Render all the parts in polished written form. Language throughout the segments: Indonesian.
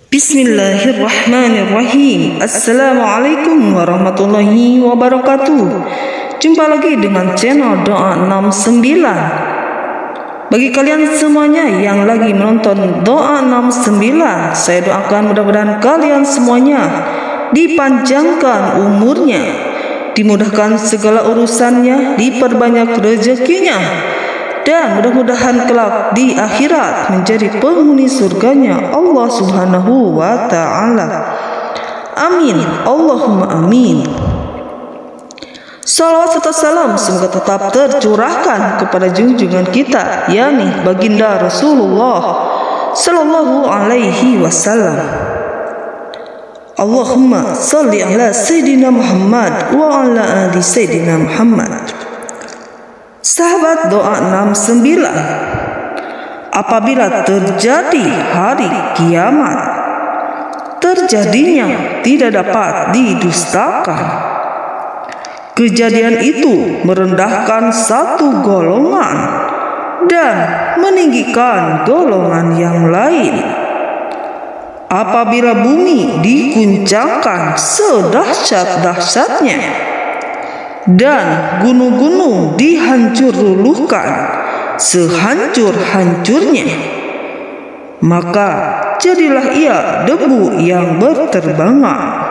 Bismillahirrahmanirrahim. Assalamualaikum warahmatullahi wabarakatuh. Jumpa lagi dengan channel Doa 69. Bagi kalian semuanya yang lagi menonton Doa 69, saya doakan mudah-mudahan kalian semuanya dipanjangkan umurnya, dimudahkan segala urusannya, diperbanyak rezekinya, dan mudah-mudahan kelak di akhirat menjadi penghuni surganya Allah Subhanahu wa ta'ala. Amin. Allahumma amin. Salawat serta salam semoga tetap tercurahkan kepada junjungan kita, yakni baginda Rasulullah sallallahu alaihi wasallam. Allahumma salli ala Sayyidina Muhammad wa ala ali Sayyidina Muhammad. Sahabat Doa 69, apabila terjadi hari kiamat, terjadinya tidak dapat didustakan. Kejadian itu merendahkan satu golongan dan meninggikan golongan yang lain. Apabila bumi diguncangkan sedahsyat-dahsyatnya dan gunung-gunung dihancur luluhkan sehancur-hancurnya, maka jadilah ia debu yang berterbangan,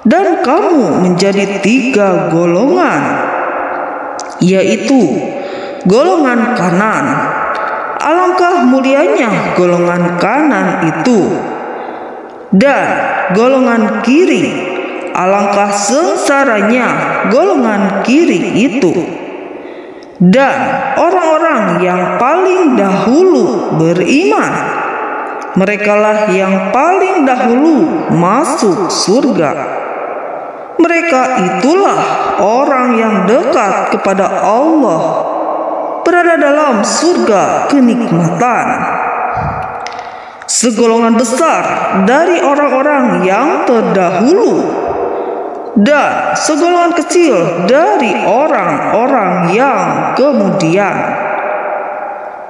dan kamu menjadi 3 golongan, yaitu golongan kanan. Alangkah mulianya golongan kanan itu, dan golongan kiri. Alangkah sengsaranya golongan kiri itu. Dan orang-orang yang paling dahulu beriman, merekalah yang paling dahulu masuk surga. Mereka itulah orang yang dekat kepada Allah, berada dalam surga kenikmatan. Segolongan besar dari orang-orang yang terdahulu dan segolongan kecil dari orang-orang yang kemudian.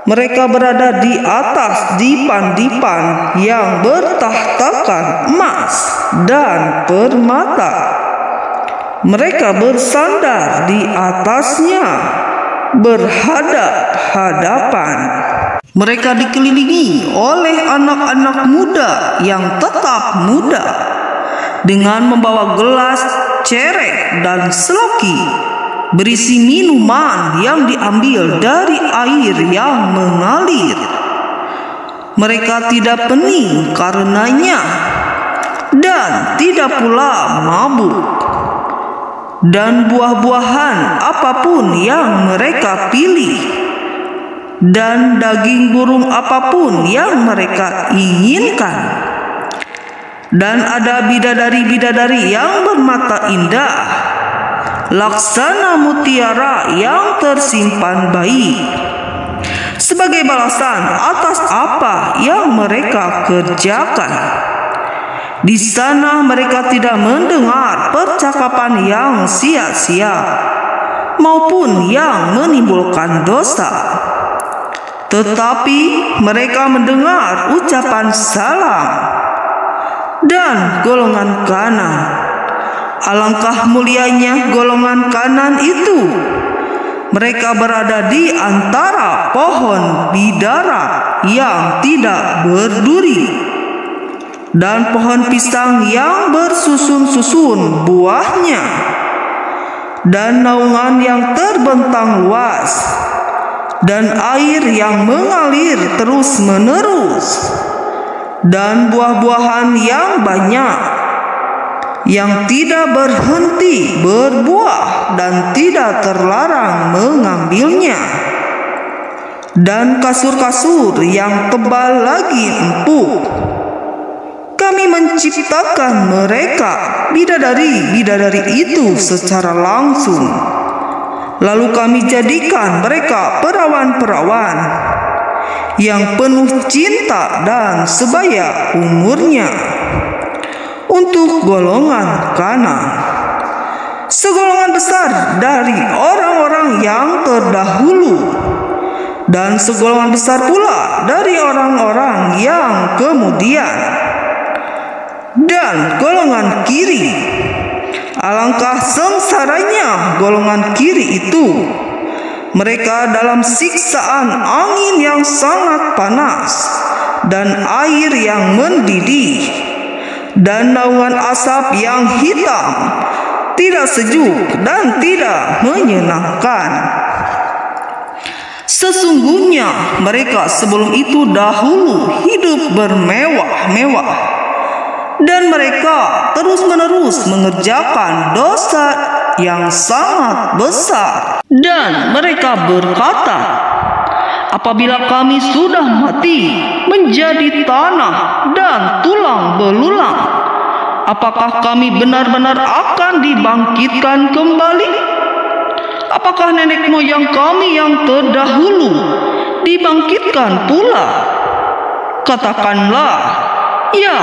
Mereka berada di atas dipan-dipan yang bertahtakan emas dan permata. Mereka bersandar di atasnya berhadap-hadapan. Mereka dikelilingi oleh anak-anak muda yang tetap muda, dengan membawa gelas, cerek, dan seloki berisi minuman yang diambil dari air yang mengalir. Mereka tidak pening karenanya dan tidak pula mabuk. Dan buah-buahan apapun yang mereka pilih, dan daging burung apapun yang mereka inginkan. Dan ada bidadari-bidadari yang bermata indah, laksana mutiara yang tersimpan baik, sebagai balasan atas apa yang mereka kerjakan. Di sana mereka tidak mendengar percakapan yang sia-sia maupun yang menimbulkan dosa, tetapi mereka mendengar ucapan salam. Dan golongan kanan, alangkah mulianya golongan kanan itu. Mereka berada di antara pohon bidara yang tidak berduri dan pohon pisang yang bersusun-susun buahnya, dan naungan yang terbentang luas, dan air yang mengalir terus-menerus, dan buah-buahan yang banyak yang tidak berhenti berbuah dan tidak terlarang mengambilnya, dan kasur-kasur yang tebal lagi empuk. Kami menciptakan mereka, bidadari-bidadari itu, secara langsung, lalu kami jadikan mereka perawan-perawan yang penuh cinta dan sebaya umurnya. Untuk golongan kanan, segolongan besar dari orang-orang yang terdahulu dan segolongan besar pula dari orang-orang yang kemudian. Dan golongan kiri, alangkah sengsaranya golongan kiri itu. Mereka dalam siksaan angin yang sangat panas dan air yang mendidih dan naungan asap yang hitam, tidak sejuk dan tidak menyenangkan. Sesungguhnya mereka sebelum itu dahulu hidup bermewah-mewah, dan mereka terus-menerus mengerjakan dosa yang sangat besar. Dan mereka berkata, apabila kami sudah mati menjadi tanah dan tulang belulang, apakah kami benar-benar akan dibangkitkan kembali? Apakah nenek moyang kami yang terdahulu dibangkitkan pula? Katakanlah, ya,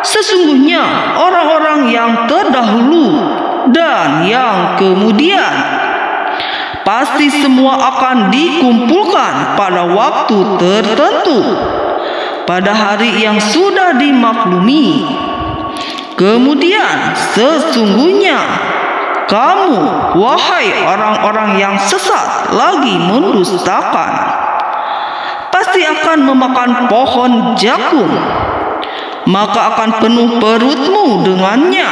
sesungguhnya orang-orang yang terdahulu dan yang kemudian pasti semua akan dikumpulkan pada waktu tertentu, pada hari yang sudah dimaklumi. Kemudian sesungguhnya kamu, wahai orang-orang yang sesat lagi mendustakan, pasti akan memakan pohon jagung, maka akan penuh perutmu dengannya.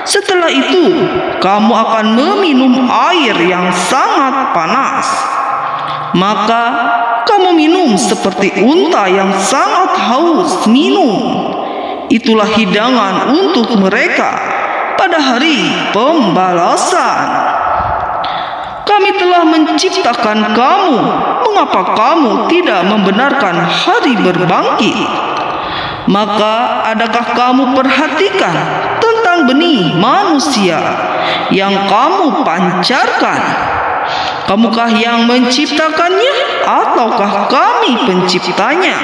Setelah itu, kamu akan meminum air yang sangat panas. Maka kamu minum seperti unta yang sangat haus minum. Itulah hidangan untuk mereka pada hari pembalasan. Kami telah menciptakan kamu. Mengapa kamu tidak membenarkan hari berbangkit? Maka adakah kamu perhatikan tentang benih manusia yang kamu pancarkan? Kamukah yang menciptakannya ataukah kami penciptanya?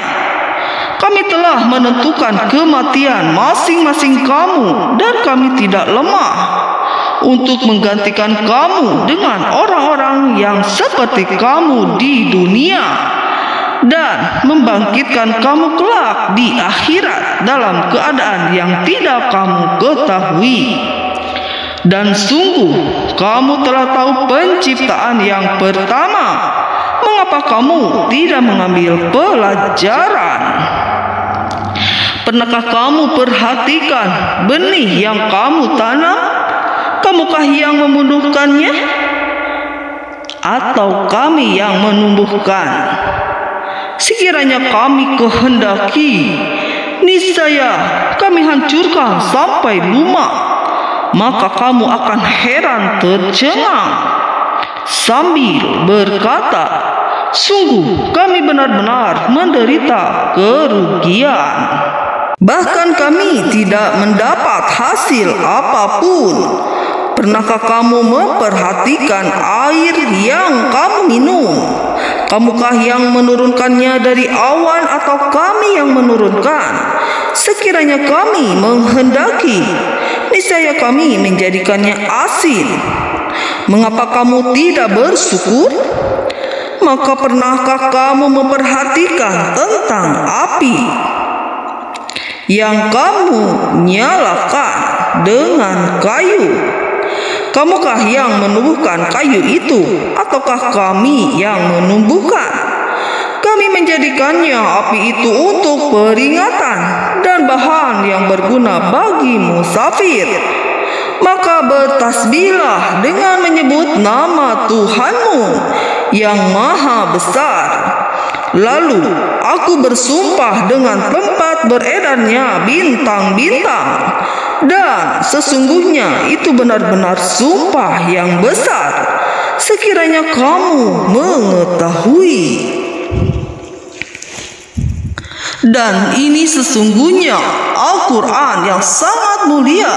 Kami telah menentukan kematian masing-masing kamu, dan kami tidak lemah untuk menggantikan kamu dengan orang-orang yang seperti kamu di dunia, dan membangkitkan kamu kelak di akhirat dalam keadaan yang tidak kamu ketahui. Dan sungguh kamu telah tahu penciptaan yang pertama. Mengapa kamu tidak mengambil pelajaran? Pernahkah kamu perhatikan benih yang kamu tanam? Kamukah yang membunuhkannya? Atau kami yang menumbuhkan? Sekiranya kami kehendaki, niscaya kami hancurkan sampai lumak, maka kamu akan heran tercengang sambil berkata, sungguh kami benar-benar menderita kerugian. Bahkan kami tidak mendapat hasil apapun. Pernahkah kamu memperhatikan air yang kamu minum? Kamukah yang menurunkannya dari awan atau kami yang menurunkan? Sekiranya kami menghendaki, niscaya kami menjadikannya asin. Mengapa kamu tidak bersyukur? Maka pernahkah kamu memperhatikan tentang api yang kamu nyalakan dengan kayu? Kamukah yang menumbuhkan kayu itu ataukah kami yang menumbuhkan? Kami menjadikannya api itu untuk peringatan dan bahan yang berguna bagi musafir. Maka bertasbihlah dengan menyebut nama Tuhanmu yang maha besar. Lalu aku bersumpah dengan tempat beredarnya bintang-bintang, dan sesungguhnya itu benar-benar sumpah yang besar, sekiranya kamu mengetahui. Dan ini sesungguhnya Al-Quran yang sangat mulia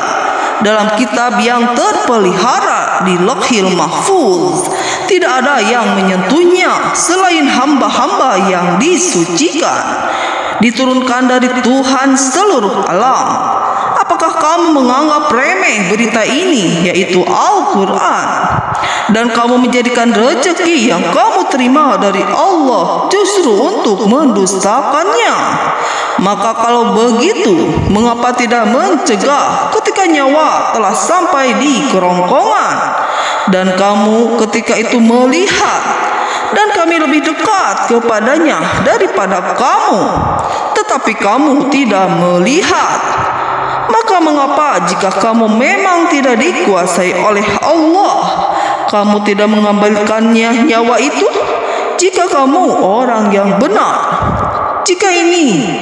dalam kitab yang terpelihara di Lauhil Mahfuz. Tidak ada yang menyentuhnya selain hamba-hamba yang disucikan, diturunkan dari Tuhan seluruh alam. Apakah apakah kamu menganggap remeh berita ini, yaitu Al-Quran, dan kamu menjadikan rezeki yang kamu terima dari Allah justru untuk mendustakannya? Maka kalau begitu, mengapa tidak mencegah ketika nyawa telah sampai di kerongkongan, dan kamu ketika itu melihat, dan kami lebih dekat kepadanya daripada kamu, tetapi kamu tidak melihat? Maka mengapa jika kamu memang tidak dikuasai oleh Allah, kamu tidak mengambilkannya nyawa itu? Jika kamu orang yang benar, jika ini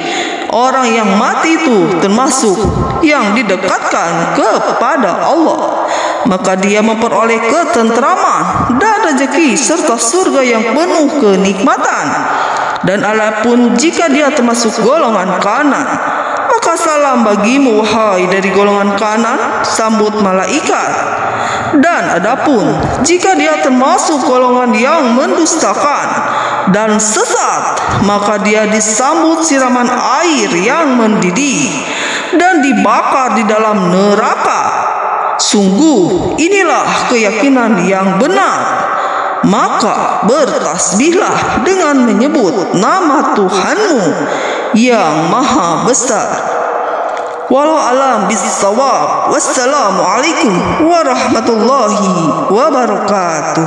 orang yang mati itu termasuk yang didekatkan kepada Allah, maka dia memperoleh ketentraman dan rezeki serta surga yang penuh kenikmatan. Dan adapun jika dia termasuk golongan kanan, maka salam bagimu wahai dari golongan kanan, sambut malaikat. Dan adapun jika dia termasuk golongan yang mendustakan dan sesat, maka dia disambut siraman air yang mendidih dan dibakar di dalam neraka. Sungguh inilah keyakinan yang benar. Maka bertasbihlah dengan menyebut nama Tuhanmu yang maha besar. Walau alam bisawab. Wassalamualaikum warahmatullahi wabarakatuh.